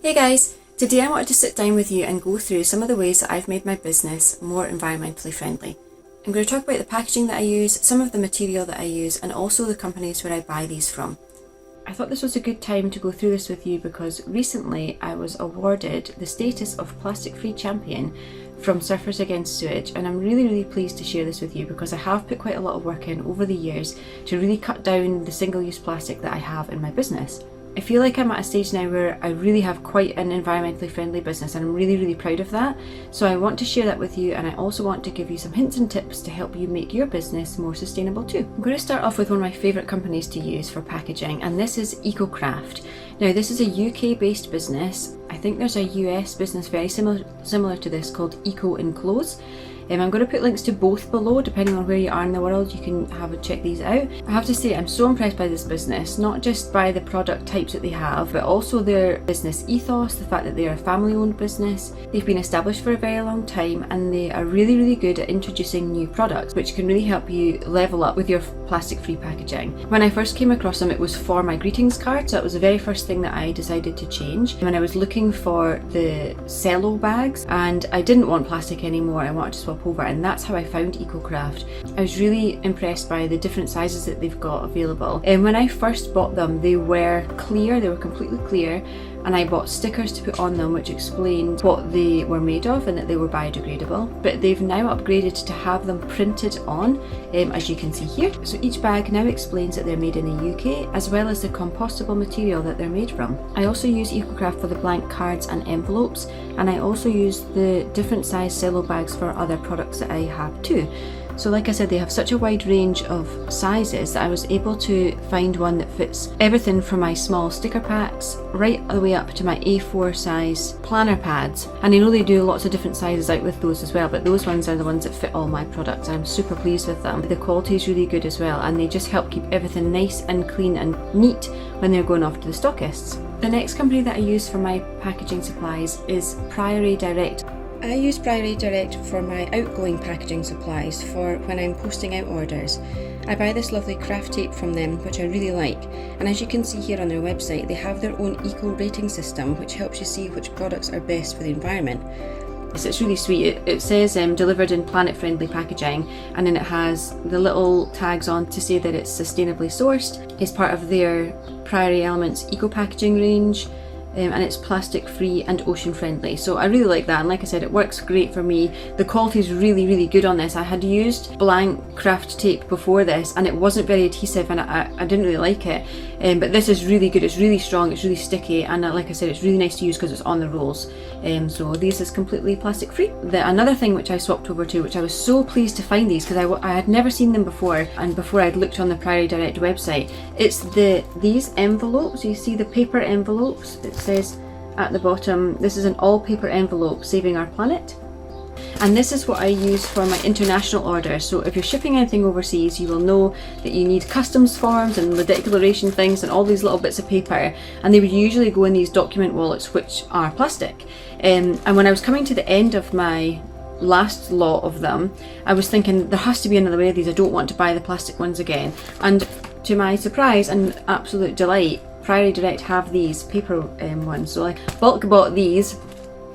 Hey guys, today I wanted to sit down with you and go through some of the ways that I've made my business more environmentally friendly. I'm going to talk about the packaging that I use, some of the material that I use, and also the companies where I buy these from. I thought this was a good time to go through this with you because recently I was awarded the status of Plastic Free Champion from Surfers Against Sewage, and I'm really pleased to share this with you because I have put quite a lot of work in over the years to really cut down the single-use plastic that I have in my business. I feel like I'm at a stage now where I really have quite an environmentally friendly business and I'm really proud of that. So I want to share that with you, and I also want to give you some hints and tips to help you make your business more sustainable too. I'm going to start off with one of my favourite companies to use for packaging, and this is EcoCraft. Now this is a UK based business. I think there's a US business very similar to this called EcoEnclose. I'm going to put links to both below depending on where you are in the world. You can have a check these out. I have to say I'm so impressed by this business, not just by the product types that they have, but also their business ethos, the fact that they're a family owned business. They've been established for a very long time and they are really good at introducing new products which can really help you level up with your plastic free packaging. When I first came across them, it was for my greetings card, so that was the very first thing that I decided to change. When I was looking for the cello bags and I didn't want plastic anymore, I wanted to swap over, and that's how I found EcoCraft. I was really impressed by the different sizes that they've got available. And when I first bought them, they were clear, they were completely clear, and I bought stickers to put on them which explained what they were made of and that they were biodegradable. But they've now upgraded to have them printed on, as you can see here. So each bag now explains that they're made in the UK, as well as the compostable material that they're made from. I also use EcoCraft for the blank cards and envelopes, and I also use the different size cello bags for other products that I have too. So like I said, they have such a wide range of sizes that I was able to find one that fits everything from my small sticker packs right the way up to my A4 size planner pads. And I know they do lots of different sizes out with those as well, but those ones are the ones that fit all my products, and I'm super pleased with them. The quality is really good as well, and they just help keep everything nice and clean and neat when they're going off to the stockists. The next company that I use for my packaging supplies is Priory Direct. I use Priory Direct for my outgoing packaging supplies for when I'm posting out orders. I buy this lovely craft tape from them which I really like, and as you can see here on their website, they have their own eco rating system which helps you see which products are best for the environment. So it's really sweet. It says delivered in planet friendly packaging, and then it has the little tags on to say that it's sustainably sourced. It's part of their Priory Elements eco packaging range. And it's plastic free and ocean friendly, so I really like that, and like I said, it works great for me. The quality is really good on this. I had used blank craft tape before this and it wasn't very adhesive, and I didn't really like it, but this is really good. It's really strong, it's really sticky, and like I said, it's really nice to use because it's on the rolls. So this is completely plastic free. Another thing which I swapped over to, which I was so pleased to find these because I had never seen them before, and before I'd looked on the Priory Direct website, it's these envelopes. You see the paper envelopes. It says at the bottom, this is an all paper envelope saving our planet. And this is what I use for my international orders. So if you're shipping anything overseas, you will know that you need customs forms and the declaration things and all these little bits of paper, and they would usually go in these document wallets which are plastic. And when I was coming to the end of my last lot of them, I was thinking there has to be another way of these. I don't want to buy the plastic ones again. And to my surprise and absolute delight, Priory Direct have these paper ones. So I bulk bought these,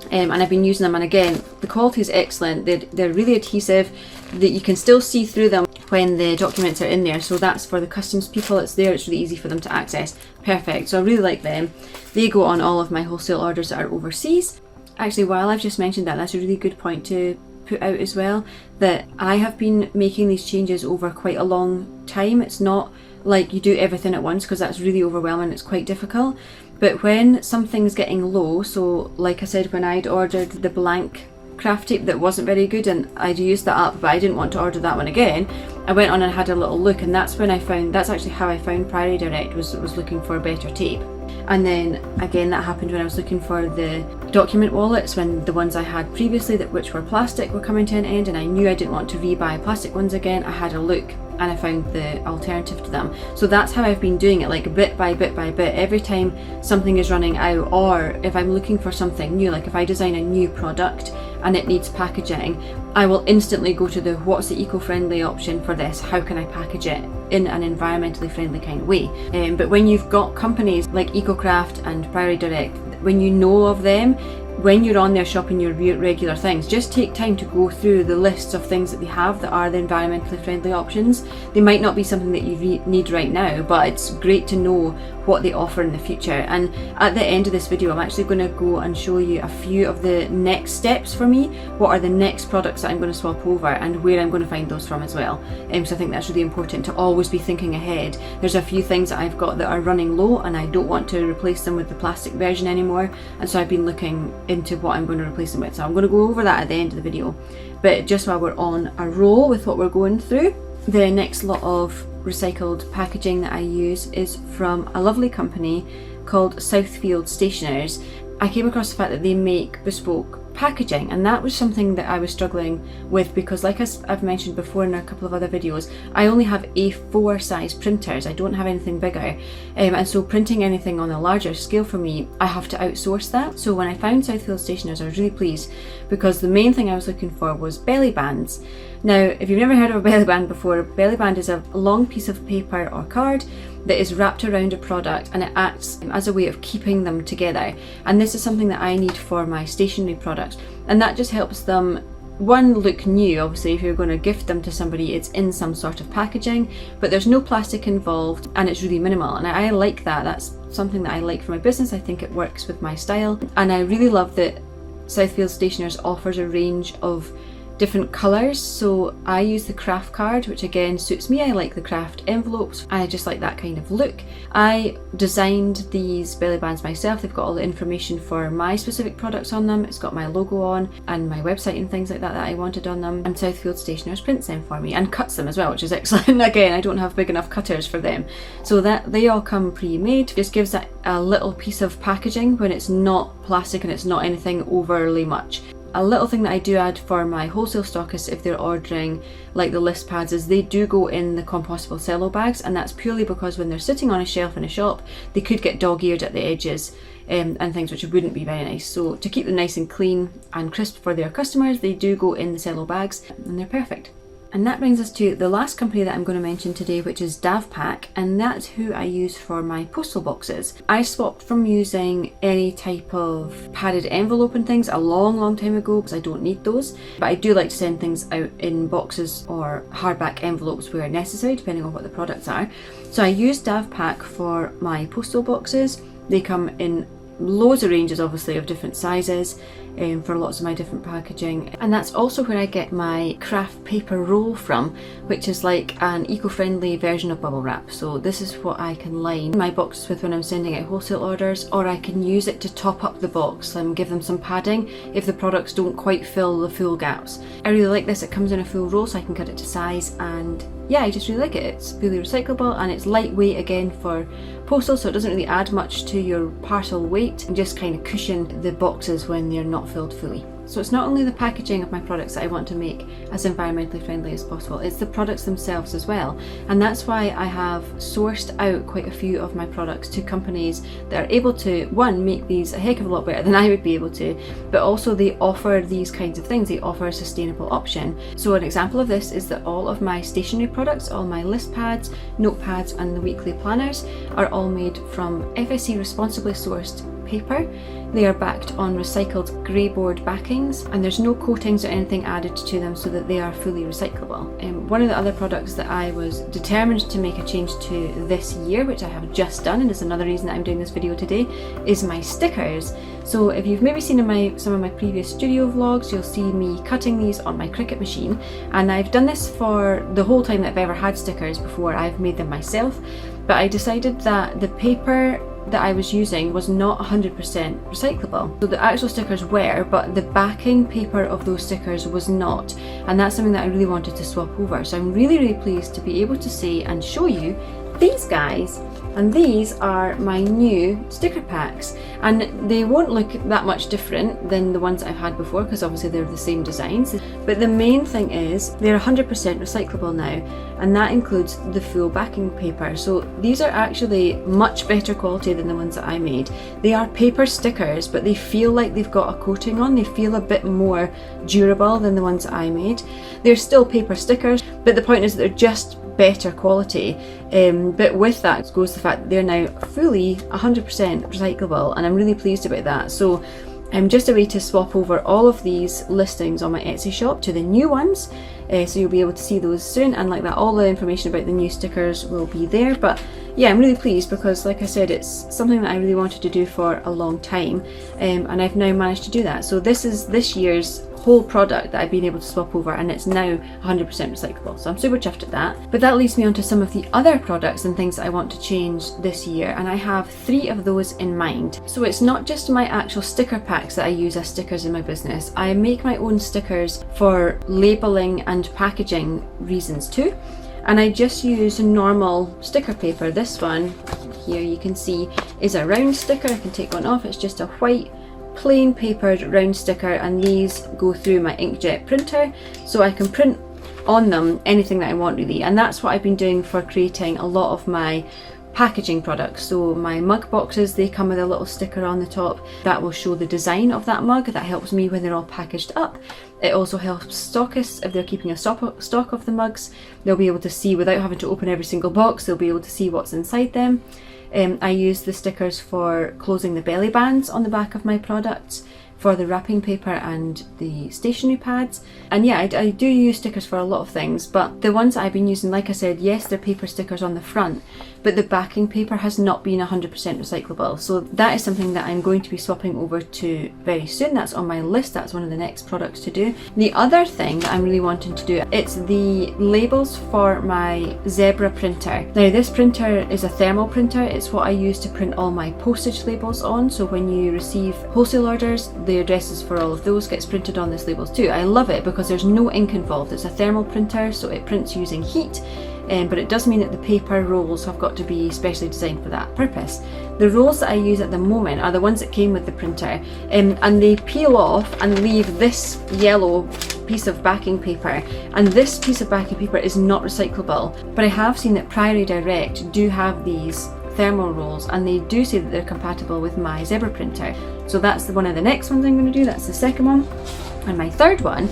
and I've been using them, and again, the quality is excellent. They're really adhesive, that you can still see through them when the documents are in there. So that's for the customs people, it's there, it's really easy for them to access. Perfect, so I really like them. They go on all of my wholesale orders that are overseas. Actually, while I've just mentioned that, that's a really good point to put out as well, that I have been making these changes over quite a long time. It's not like you do everything at once because that's really overwhelming, it's quite difficult. But when something's getting low, so like I said, when I'd ordered the blank craft tape that wasn't very good and I'd used that up, but I didn't want to order that one again, I went on and had a little look, and that's actually how I found Priory Direct, was looking for better tape. And then again, that happened when I was looking for the document wallets, when the ones I had previously which were plastic were coming to an end, and I knew I didn't want to re-buy plastic ones again. I had a look and I found the alternative to them. So that's how I've been doing it, like bit by bit by bit. Every time something is running out, or if I'm looking for something new, like if I design a new product and it needs packaging, I will instantly go to what's the eco-friendly option for this? How can I package it in an environmentally friendly kind of way? But when you've got companies like EcoCraft and Priory Direct, when you know of them, when you're on there shopping your regular things, just take time to go through the lists of things that they have that are the environmentally friendly options. They might not be something that you need right now, but it's great to know what they offer in the future. And at the end of this video, I'm actually going to go and show you a few of the next steps for me. What are the next products that I'm going to swap over and where I'm going to find those from as well. So I think that's really important to always be thinking ahead. There's a few things that I've got that are running low and I don't want to replace them with the plastic version anymore, and so I've been looking into what I'm going to replace them with. So I'm going to go over that at the end of the video. But just while we're on a roll with what we're going through, the next lot of recycled packaging that I use is from a lovely company called Southfield Stationers. I came across the fact that they make bespoke packaging, and that was something that I was struggling with because, like I've mentioned before in a couple of other videos, I only have A4 size printers. I don't have anything bigger, and so printing anything on a larger scale for me, I have to outsource that. So when I found Southfield Stationers, I was really pleased because the main thing I was looking for was belly bands. Now, if you've never heard of a belly band before, a belly band is a long piece of paper or card that is wrapped around a product, and it acts as a way of keeping them together. And this is something that I need for my stationery products, and that just helps them, one, look new. Obviously, if you're going to gift them to somebody, it's in some sort of packaging, but there's no plastic involved and it's really minimal, and I like that. That's something that I like for my business. I think it works with my style, and I really love that Southfield Stationers offers a range of different colours. So I use the craft card, which again suits me. I like the craft envelopes. I just like that kind of look. I designed these belly bands myself. They've got all the information for my specific products on them. It's got my logo on and my website and things like that that I wanted on them. And Southfield Stationers prints them for me and cuts them as well, which is excellent. Again, I don't have big enough cutters for them. So that they all come pre-made. Just gives that a little piece of packaging when it's not plastic and it's not anything overly much. A little thing that I do add for my wholesale stockists if they're ordering like the list pads is they do go in the compostable cello bags, and that's purely because when they're sitting on a shelf in a shop, they could get dog-eared at the edges and things, which wouldn't be very nice. So to keep them nice and clean and crisp for their customers, they do go in the cello bags, and they're perfect. And that brings us to the last company that I'm going to mention today, which is Davpack, and that's who I use for my postal boxes. I swapped from using any type of padded envelope and things a long time ago because I don't need those, but I do like to send things out in boxes or hardback envelopes where necessary, depending on what the products are. So I use Davpack for my postal boxes. They come in loads of ranges, obviously, of different sizes for lots of my different packaging, and that's also where I get my craft paper roll from, which is like an eco-friendly version of bubble wrap. So this is what I can line my boxes with when I'm sending out wholesale orders, or I can use it to top up the box and give them some padding if the products don't quite fill the full gaps. I really like this. It comes in a full roll, so I can cut it to size, and yeah, I just really like it. It's fully recyclable and it's lightweight again for postal, so it doesn't really add much to your parcel weight and just kind of cushion the boxes when they're not filled fully. So it's not only the packaging of my products that I want to make as environmentally friendly as possible, it's the products themselves as well. And that's why I have sourced out quite a few of my products to companies that are able to, one, make these a heck of a lot better than I would be able to, but also they offer these kinds of things. They offer a sustainable option. So an example of this is that all of my stationery products, all my list pads, notepads and the weekly planners are all made from FSC responsibly sourced paper. They are backed on recycled grey board backings, and there's no coatings or anything added to them, so that they are fully recyclable. One of the other products that I was determined to make a change to this year, which I have just done, and is another reason that I'm doing this video today, is my stickers. So if you've maybe seen in some of my previous studio vlogs, you'll see me cutting these on my Cricut machine, and I've done this for the whole time that I've ever had stickers before. I've made them myself, but I decided that the paper that I was using was not 100% recyclable. So the actual stickers were, but the backing paper of those stickers was not, and that's something that I really wanted to swap over. So I'm really pleased to be able to say and show you these guys, and these are my new sticker packs, and they won't look that much different than the ones I've had before because obviously they're the same designs, but the main thing is they're 100% recyclable now, and that includes the full backing paper. So these are actually much better quality than the ones that I made. They are paper stickers, but they feel like they've got a coating on. They feel a bit more durable than the ones that I made. They're still paper stickers, but the point is that they're just better quality, but with that goes the fact that they're now fully 100% recyclable, and I'm really pleased about that. So I'm just a way to swap over all of these listings on my Etsy shop to the new ones, so you'll be able to see those soon, and like that all the information about the new stickers will be there. But yeah, I'm really pleased because, like I said, it's something that I really wanted to do for a long time, and I've now managed to do that. So this is this year's whole product that I've been able to swap over, and it's now 100% recyclable, so I'm super chuffed at that. But that leads me on to some of the other products and things that I want to change this year, and I have 3 of those in mind. So it's not just my actual sticker packs that I use as stickers in my business. I make my own stickers for labelling and packaging reasons too, and I just use normal sticker paper. This one here you can see is a round sticker. I can take one off. It's just a white plain papered round sticker, and these go through my inkjet printer, so I can print on them anything that I want really. And that's what I've been doing for creating a lot of my packaging products. So my mug boxes, they come with a little sticker on the top that will show the design of that mug. That helps me when they're all packaged up. It also helps stockists if they're keeping a stock of the mugs. They'll be able to see, without having to open every single box, they'll be able to see what's inside them. I use the stickers for closing the belly bands on the back of my products, for the wrapping paper and the stationery pads. And yeah, I do use stickers for a lot of things, but the ones that I've been using, like I said, yes, they're paper stickers on the front, but the backing paper has not been 100% recyclable. So that is something that I'm going to be swapping over to very soon. That's on my list. That's one of the next products to do. The other thing that I'm really wanting to do, it's the labels for my zebra printer. Now this printer is a thermal printer. It's what I use to print all my postage labels on. So when you receive postal orders, the addresses for all of those gets printed on this labels too. I love it because there's no ink involved. It's a thermal printer, so it prints using heat, but it does mean that the paper rolls have got to be specially designed for that purpose. The rolls that I use at the moment are the ones that came with the printer, and they peel off and leave this yellow piece of backing paper, and this piece of backing paper is not recyclable. But I have seen that Priory Direct do have these thermal rolls, and they do say that they're compatible with my zebra printer. So that's one of the next ones I'm going to do. That's the second one. And my third one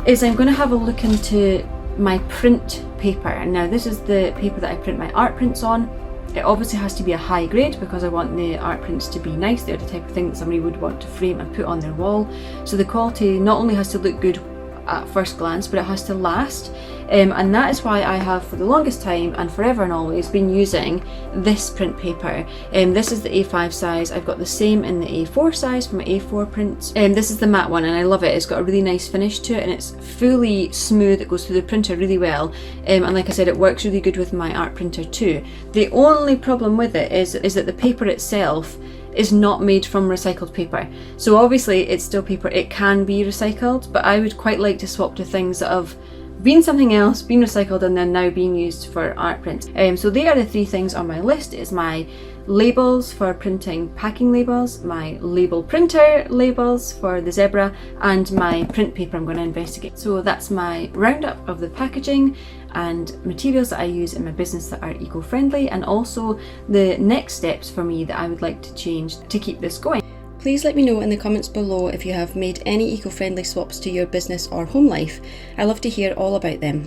is I'm going to have a look into my print paper. And now this is the paper that I print my art prints on. It obviously has to be a high grade because I want the art prints to be nice. They're the type of thing that somebody would want to frame and put on their wall. So the quality not only has to look good at first glance, but it has to last. And that is why I have, for the longest time and forever and always, been using this print paper. This is the A5 size. I've got the same in the A4 size for my A4 prints. This is the matte one, and I love it. It's got a really nice finish to it, and it's fully smooth. It goes through the printer really well. And like I said, it works really good with my art printer too. The only problem with it is that the paper itself is not made from recycled paper. So obviously it's still paper. It can be recycled, but I would quite like to swap to things that have been something else, been recycled, and then now being used for art prints. So they are the 3 things on my list. Is my labels for printing packing labels, my label printer labels for the zebra, and my print paper I'm going to investigate. So that's my roundup of the packaging and materials that I use in my business that are eco-friendly, and also the next steps for me that I would like to change to keep this going. Please let me know in the comments below if you have made any eco-friendly swaps to your business or home life. I love to hear all about them.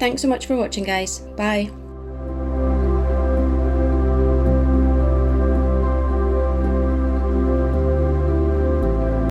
Thanks so much for watching, guys. Bye.